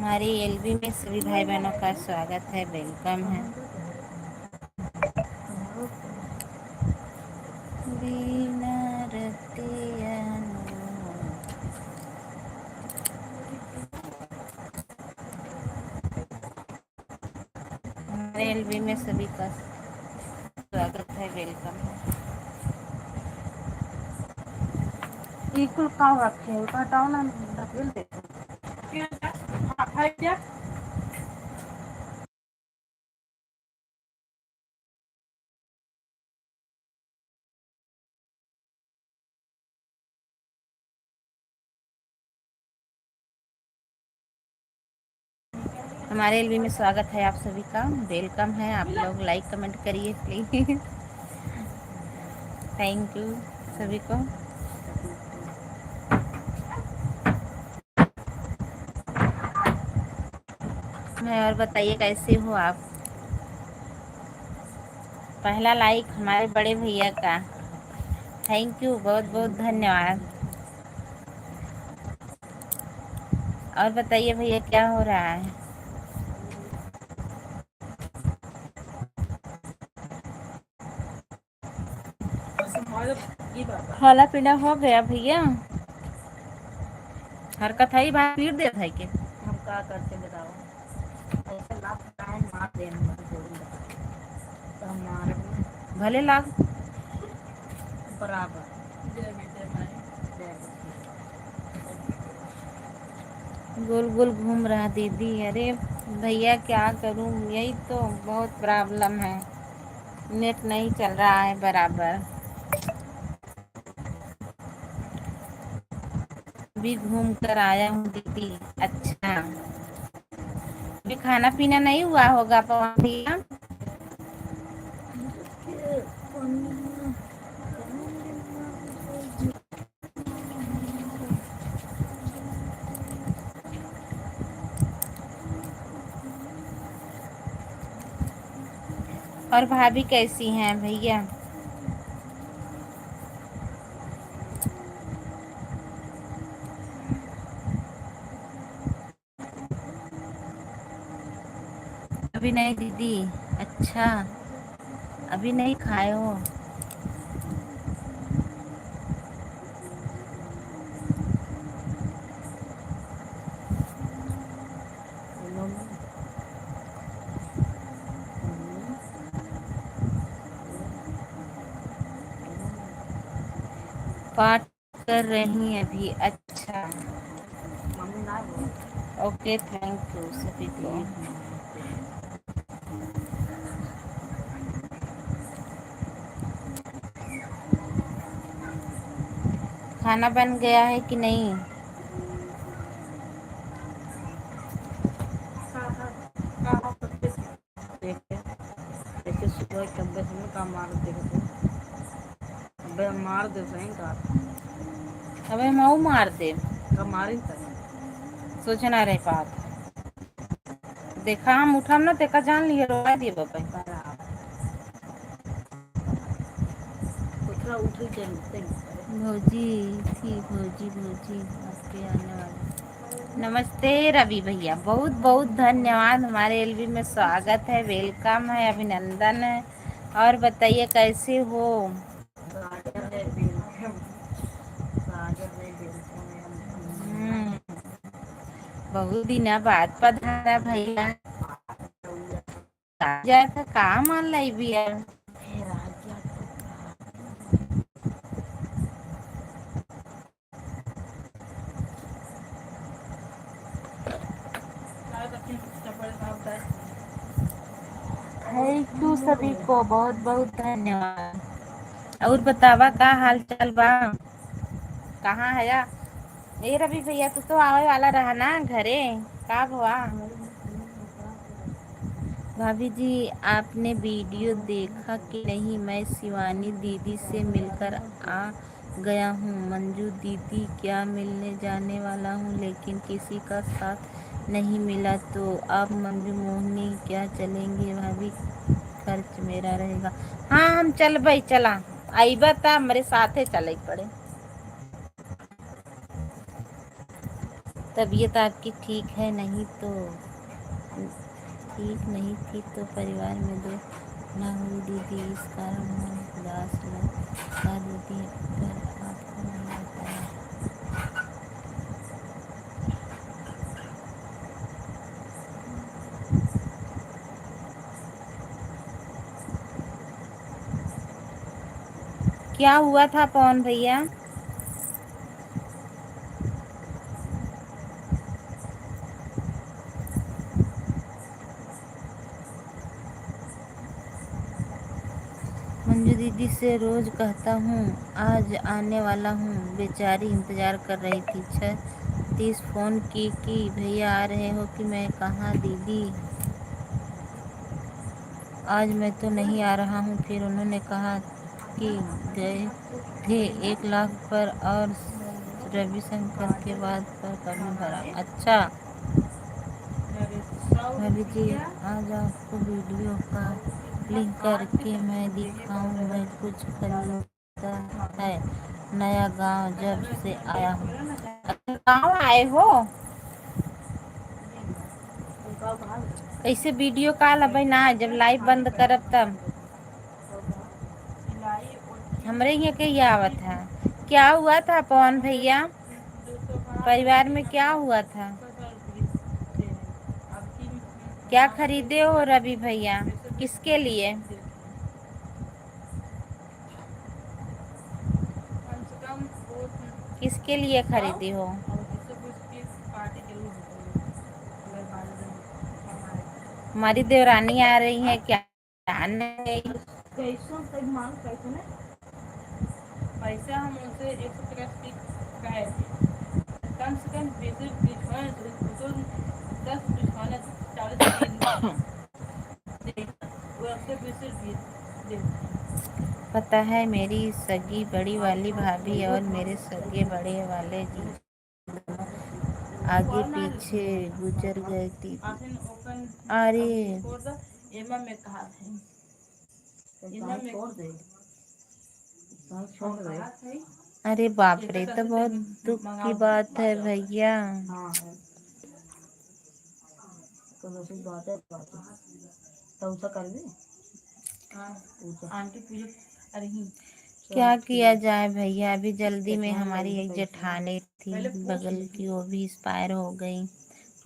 हमारी एलबी में सभी भाई बहनों का स्वागत है, वेलकम है। बिना रतिया हमारे एलबी में सभी का स्वागत है, वेलकम है। बिल्कुल काम रखे हैं, हटाओ ना, ढकेल देते हैं। हमारे एलबी में स्वागत है आप सभी का, वेलकम है। आप लोग लाइक कमेंट करिए प्लीज। थैंक यू सभी को। मैं और बताइए कैसे हो आप। पहला लाइक हमारे बड़े भैया का, थैंक यू, बहुत बहुत धन्यवाद। और बताइए भैया क्या हो रहा है। खाना पीना हो गया भैया। हरकत है भाई, पीट दे भाई के हम का करते बताओ। ऐसा लाभ काहे मार दे तो हम मार भले लाभ बराबर। गोल गोल घूम रहा दीदी। अरे भैया क्या करूं, यही तो बहुत प्रॉब्लम है, नेट नहीं चल रहा है बराबर। अभी घूम कर आया हूँ दीदी। अच्छा, अभी खाना पीना नहीं हुआ होगा पवन भैया। और भाभी कैसी हैं भैया। अभी नहीं दीदी। अच्छा, अभी नहीं खाए हो। पाठ कर रही हैं अभी। अच्छा, ओके, थैंक यू सभी को। खाना बन गया है कि नहीं। ऐसे सुबह कब्बे से का मार दे बे मार दे सही का अबे मऊ मार दे का मारी सोचना रहे बात। देखा हम उठम ना तेका जान लिए रोवा दिए बाबा उठ के भौजी थी। भौजी भौजी आपके आने वाले। नमस्ते रवि भैया, बहुत बहुत धन्यवाद। हमारे एलबी में स्वागत है, वेलकम है, अभिनंदन है। और बताइए कैसे हो। हम्म, बहुत दिन बाद पधारा भैया। जा था काम ऑनलाइन भी है। थैंक यू सभी को, बहुत बहुत धन्यवाद। और बतावा का हाल चाल बा। कहाँ है या ए रवि भैया, तू तो आवे वाला रहा ना घरे, का हुआ। भाभी जी आपने वीडियो देखा कि नहीं। मैं शिवानी दीदी से मिलकर आ गया हूँ। मंजू दीदी क्या मिलने जाने वाला हूँ, लेकिन किसी का साथ नहीं मिला, तो आप मंजू मोहिनी क्या चलेंगे भाभी, खर्च मेरा रहेगा। हाँ हम चल भाई, चला आईबा था मेरे साथ चले पड़े। तबीयत आपकी ठीक है नहीं तो ठीक नहीं थी तो परिवार में दो ना हुई दीदी, इस कारण मन उदास लगा दीदी पर आपको नहीं बताया। क्या हुआ था पवन भैया? मंजू दीदी से रोज कहता हूँ आज आने वाला हूँ, बेचारी इंतजार कर रही थी। 36 फोन की कि भैया आ रहे हो कि मैं कहाँ दीदी, आज मैं तो नहीं आ रहा हूँ। फिर उन्होंने कहा कि गए थे 1 लाख पर और रविशंकर के बाद पर कभी भरा। अच्छा भाभी जी, आज आपको वीडियो का लिंक करके मैं दिखाऊं। मैं कुछ खरीदा है नया, गांव जब से आया हूँ। गांव आए हो? कैसे वीडियो कॉल अब ना, जब लाइव बंद करब तब हमरे यहाँ के आवत है। क्या हुआ था पवन भैया, परिवार में क्या हुआ था? क्या खरीदे हो रवि भैया, किसके लिए? किसके लिए खरीदी हो? हमारी देवरानी आ रही है क्या? नहीं, पैसा हम उनसे 150 कहे थे, कम से कम 20 भिजवाए तो 10 भिजवाना 40 पता है मेरी सगी बड़ी वाली भाभी और मेरे सगे बड़े वाले जी आगे पीछे गुजर गए थी। अरे अरे बाप रे, तो बहुत दुख की बात है भैया। क्या किया जाए भैया, अभी जल्दी में हमारी एक जेठानी थी बगल की, वो भी एक्सपायर हो गई।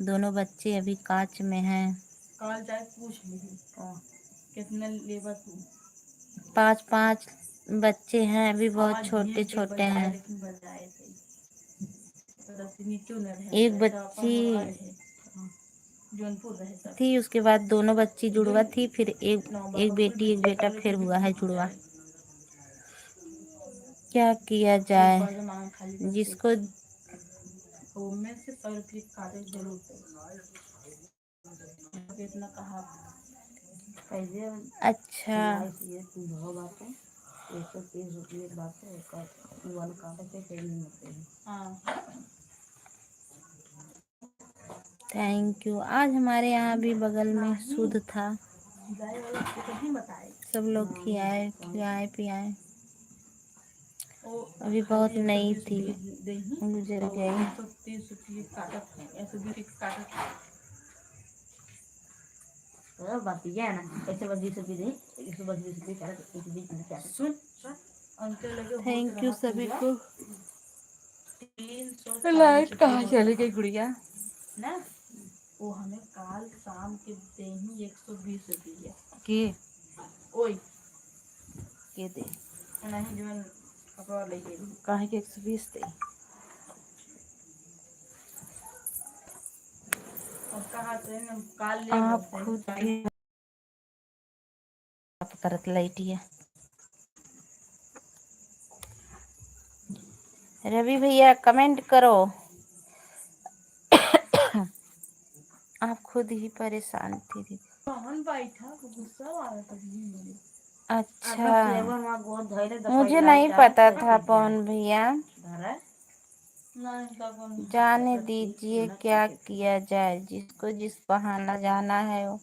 दोनों बच्चे अभी कांच में हैं। कल जाए पूछ ली कितने लेबर तू? 5 बच्चे हैं, अभी बहुत छोटे छोटे हैं। एक बच्ची थी, उसके बाद दोनों बच्ची जुड़वा थी, फिर एक बेटी एक बेटा फिर हुआ है जुड़वा। क्या किया जाए, जिसको अच्छा थैंक यू। आज हमारे यहाँ भी बगल में शुद्ध था, सब लोग खिलाए पियाए। अभी बहुत नई थी, गुजर गई। थैंक यू सभी को। लाइट कहाँ चली गई गुड़िया ना? वो हमें काल शाम के देही 120 रुपया के ओए के दे नहीं जो कपड़ा ले गई काहे के 120 दे। और कहा से काल ले आप खुद भी आप करत लाइटिया। रवि भैया कमेंट करो। आप खुद ही परेशान थी दीदी। अच्छा मुझे नहीं पता था पवन भैया। जाने दीजिए, क्या किया जाए, जिसको जिस बहाना जाना है वो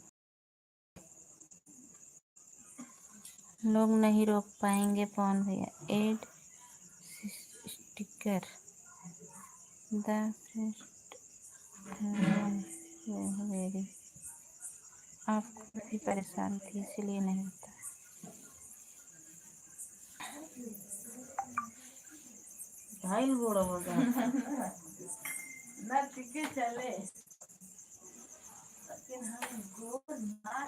लोग नहीं रोक पाएंगे। पवन भैया एड स्टिकर द मेरी आपको भी परेशान थी इसलिए नहीं होता। घायल बोड़ा होगा ना ठीक है चले लेकिन हम गोबर मार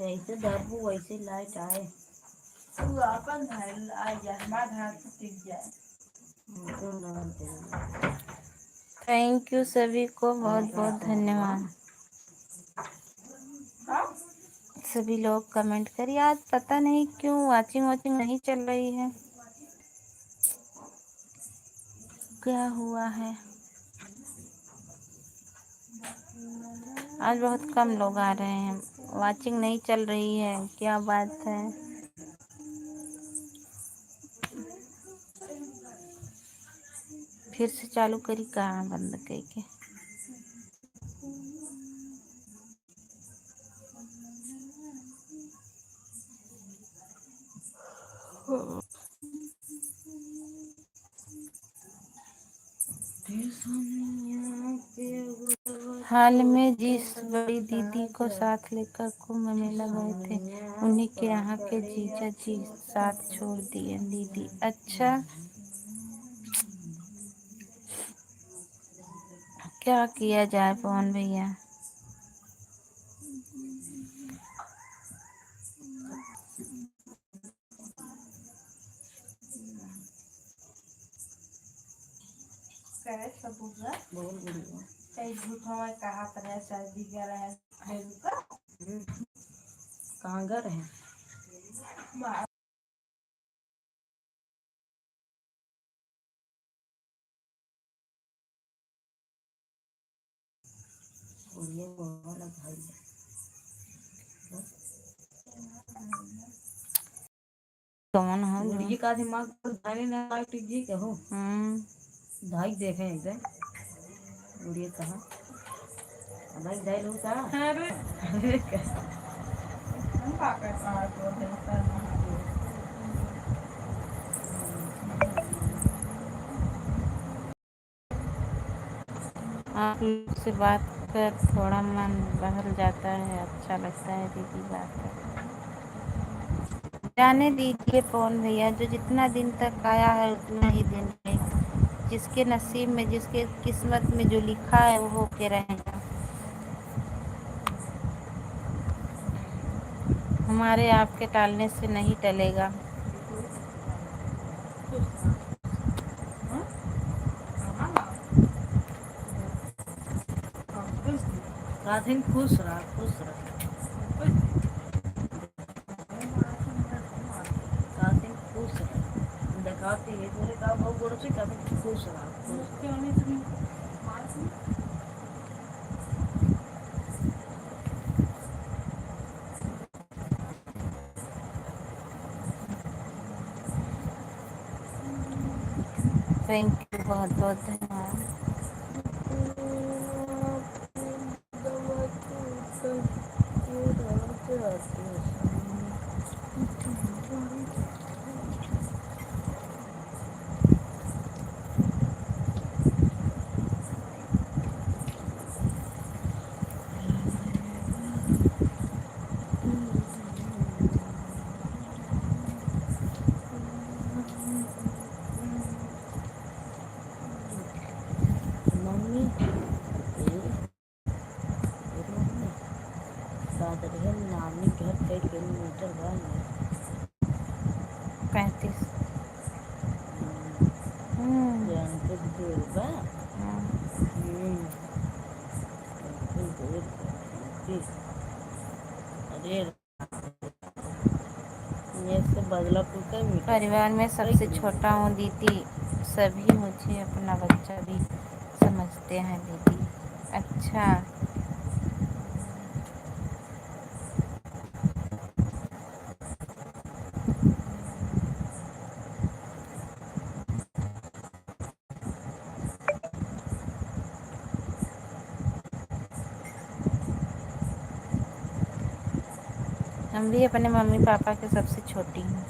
जैसे दबू वैसे लाइट आए तू अपन घायल आ जा हमारा हाथ टिक जाए। थैंक यू सभी को बहुत बहुत धन्यवाद। सभी लोग कमेंट करिए। आज पता नहीं क्यों वाचिंग वाचिंग नहीं चल रही है, क्या हुआ है। आज बहुत कम लोग आ रहे हैं, वाचिंग नहीं चल रही है, क्या बात है। फिर से चालू करी कहाँ बंद करके। हाल में जिस बड़ी दीदी को साथ लेकर कुंभ मेला गए थे, उन्हीं के यहाँ के जीजा जी साथ छोड़ दिए दीदी। अच्छा, क्या किया जाए पवन भैया। कहाँ घर है। कौन हो मुर्गी का दिमाग पर धाने ना लाइट जी के हो। धाई देखे एकदम मुर्गी कहाँ भाई धाई लोग का अरे हम पाकर आ तो देता आप लोग से बात कर थोड़ा मन बहल जाता है, अच्छा लगता है दीदी बात कर। जाने दीजिए पवन भैया, जो जितना दिन तक आया है उतना ही दिन रहेगा। जिसके नसीब में जिसके किस्मत में जो लिखा है वो होके रहेगा। हमारे आपके टालने से नहीं टलेगा। राधिन खुश रहा खुश रहा राधिन खुश रहा दिखाती है बोले का बहुत बड़ो से कभी खुश रहा थैंक यू बहुत बहुत धन्यवाद। नानी घर कई किलोमीटर बाद 35 परिवार में सबसे छोटा हूँ दीदी, सभी मुझे अपना बच्चा भी समझते हैं दीदी। अच्छा, हम भी अपने मम्मी पापा के सबसे छोटी हूँ।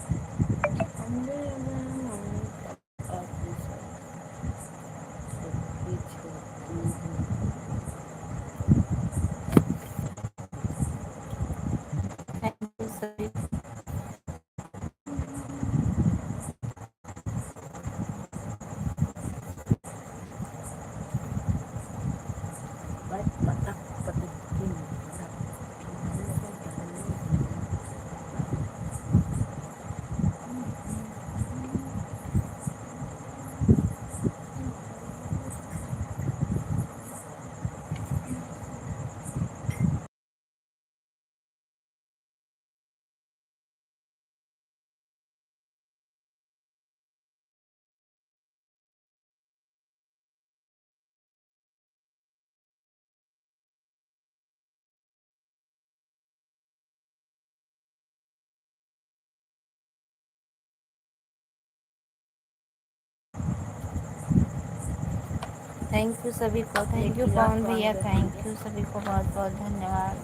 थैंक यू सभी को, थैंक यू पवन भैया, थैंक यू सभी को बहुत बहुत धन्यवाद।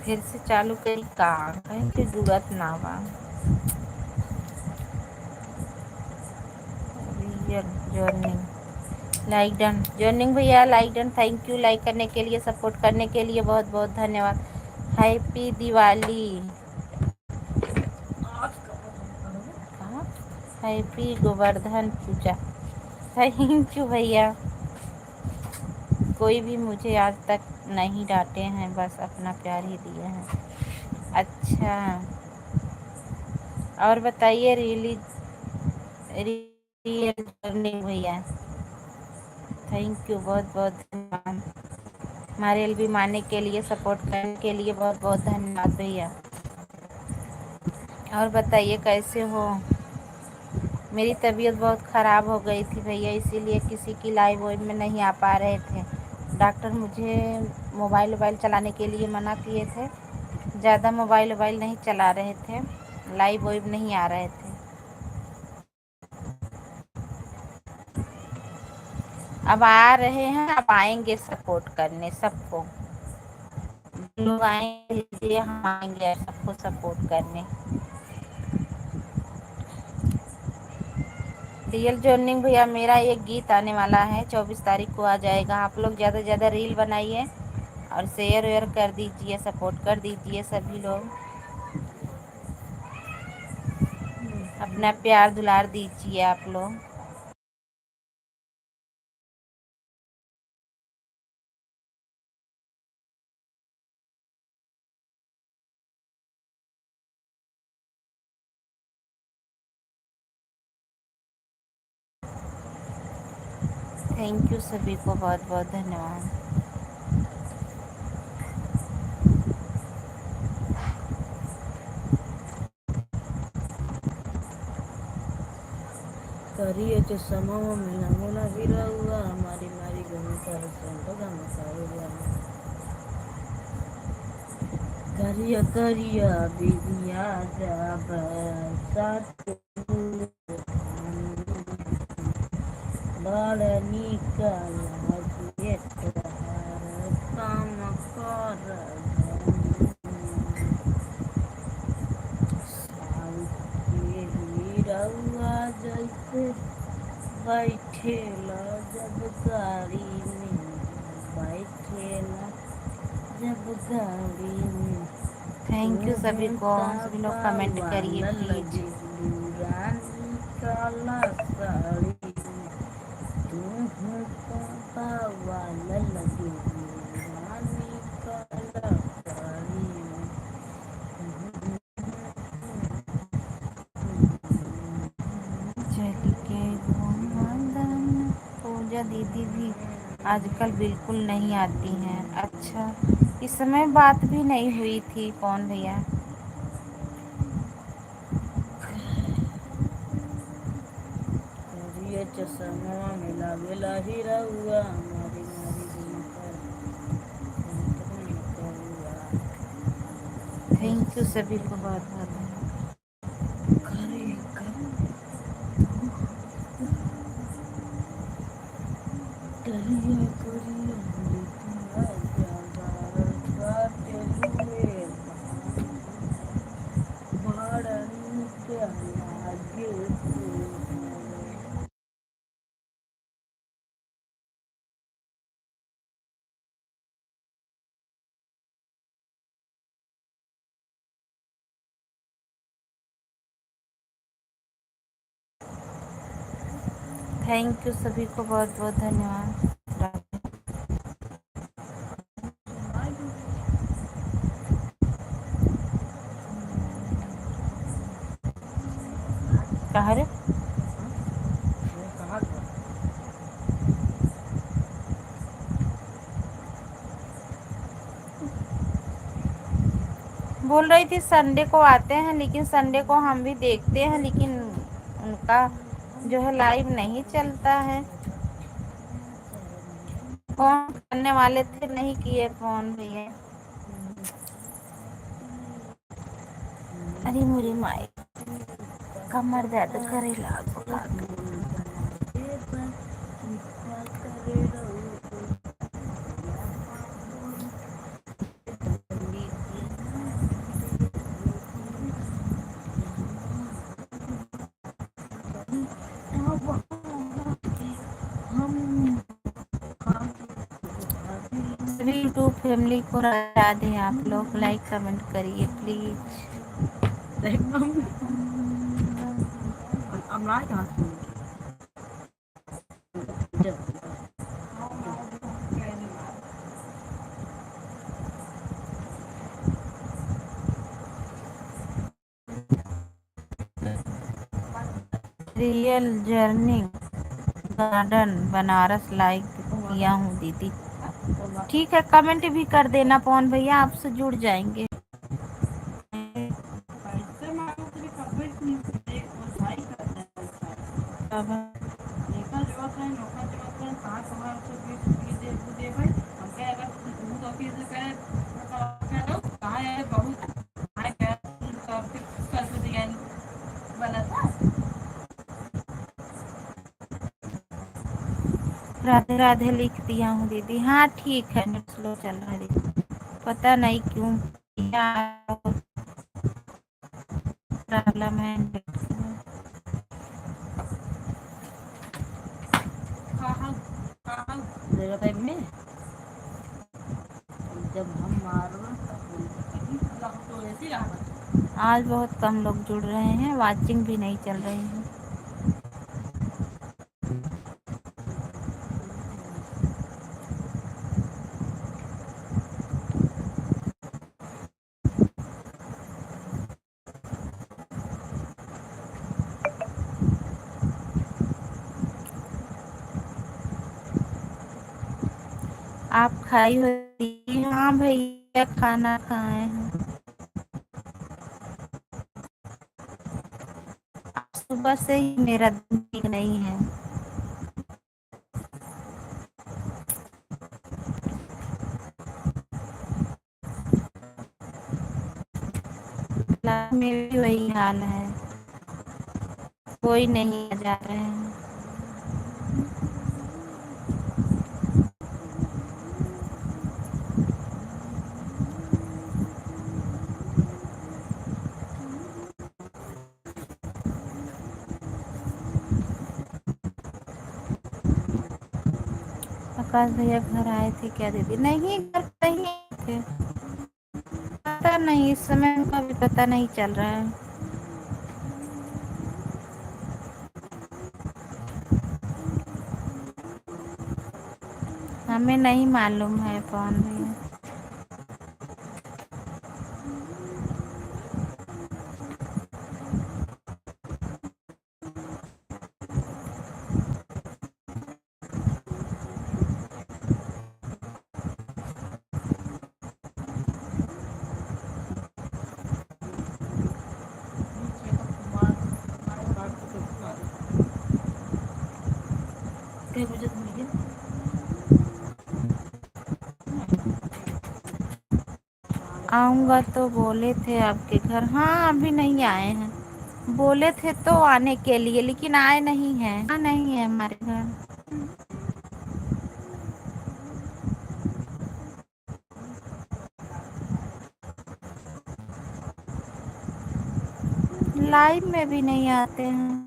फिर से चालू करी का कहीं की जरूरत ना बा। जर्निंग लाइक डन, जर्निंग भैया like done, thank you like करने के लिए, सपोर्ट करने के लिए बहुत बहुत धन्यवाद। Happy Diwali, happy Govardhan Puja, thank you भैया। कोई भी मुझे आज तक नहीं डांटे हैं, बस अपना प्यार ही दिए हैं। अच्छा, और बताइए रियल जर्निंग भैया, थैंक यू बहुत बहुत धन्यवाद। हमारे एलबी मानने के लिए, सपोर्ट करने के लिए बहुत बहुत धन्यवाद भैया। और बताइए कैसे हो। मेरी तबीयत बहुत ख़राब हो गई थी भैया, इसीलिए किसी की लाइव वाइव में नहीं आ पा रहे थे। डॉक्टर मुझे मोबाइल चलाने के लिए मना किए थे, ज़्यादा मोबाइल नहीं चला रहे थे, लाइव वाइव नहीं आ रहे थे। अब आ रहे हैं, अब आएंगे सपोर्ट करने सबको, लोग आएंगे, हम आएंगे सबको सपोर्ट करने। रियल जर्निंग भैया, मेरा एक गीत आने वाला है, 24 तारीख को आ जाएगा। आप लोग ज़्यादा से ज़्यादा रील बनाइए और शेयर वेयर कर दीजिए, सपोर्ट कर दीजिए सभी लोग, अपना प्यार दुलार दीजिए आप लोग। थैंक यू सभी को बहुत बहुत धन्यवाद। करिए चश्मा मिला मोला हीरा हुआ, हमारी मारी गमी का हुआ, करिया करिया बिबिया जब साथ बाल निकल काम कर हीरा जैसे बैठेला जब गाड़ी में, बैठेला जब गाड़ी में। थैंक यू सभी को, सभी लोग कमेंट करिए प्लीज। रानी काला साड़ी तू वाला लगे, रानी काला साड़ी। पूजा दीदी भी आजकल बिल्कुल नहीं आती हैं। अच्छा, इस समय बात भी नहीं हुई थी कौन भैया। चश्मा मिला बेला हीरा हुआ, हमारी थैंक यू सभी को बहुत बहुत थैंक यू सभी को बहुत बहुत धन्यवाद। कहाँ रे? बोल रही थी संडे को आते हैं, लेकिन संडे को हम भी देखते हैं, लेकिन उनका जो है लाइव नहीं चलता है। फोन करने वाले थे, नहीं किए फोन भैया। अरे मेरी माई कमर दर्द करे लागो सभी यूट्यूब फैमिली को बता दें आप लोग, लाइक कमेंट करिए please. Real journey garden Banaras like किया हूँ दीदी। ठीक है, कमेंट भी कर देना पवन भैया, आपसे जुड़ जाएंगे। राधे राधे लिख दिया हूँ दीदी। हाँ ठीक है, नेट स्लो चल रहा है दीदी, पता नहीं क्यों क्या प्रॉब्लम है। आज बहुत कम लोग जुड़ रहे हैं, वाचिंग भी नहीं चल रही है। आप खाई होती? हाँ भैया खाना खाए हैं। सुबह से ही मेरा दिन ठीक नहीं है। क्लास में भी वही हाल है, कोई नहीं आ जा रहे हैं। आकाश भैया घर आए थे क्या दीदी? नहीं, घर नहीं थे, पता नहीं, इस समय उनका भी पता नहीं चल रहा है। हमें नहीं मालूम है कौन भैया। आऊँगा तो बोले थे आपके घर। हाँ अभी नहीं आए हैं, बोले थे तो आने के लिए, लेकिन आए नहीं हैं। हाँ नहीं है हमारे घर। लाइव में भी नहीं आते हैं।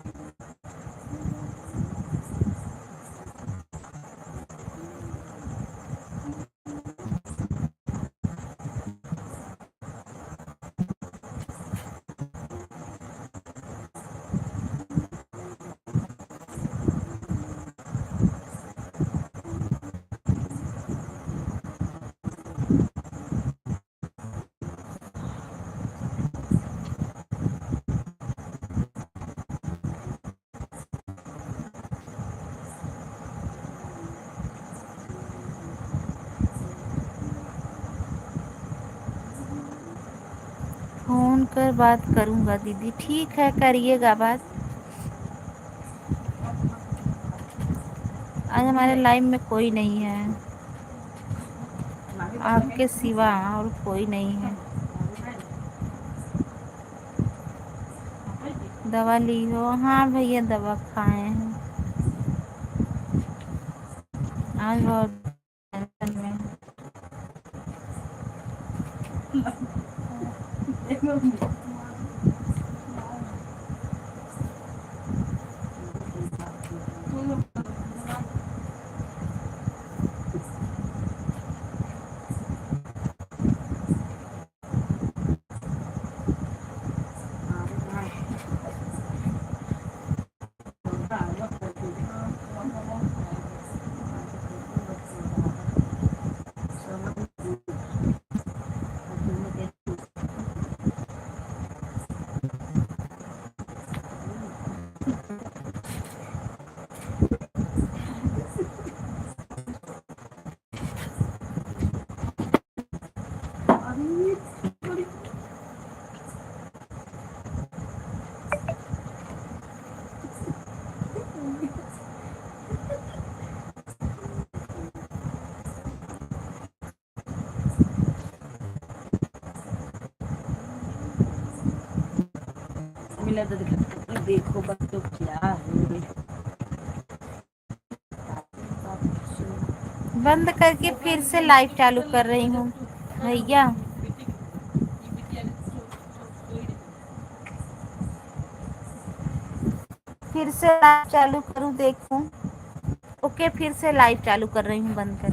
फोन कर बात करूँगा दीदी। ठीक है, करिएगा बात। आज हमारे लाइफ में कोई नहीं है आपके सिवा, और कोई नहीं है। दवा ली हो? हाँ भैया दवा खाए हैं। आज बहुत टेंशन में हूँ। मिला तो देखो बच्चों क्या है। बंद करके फिर से लाइव चालू कर रही हूँ भैया। फिर से लाइव चालू करूँ देखूं? ओके फिर से लाइव चालू कर रही हूँ बंद कर।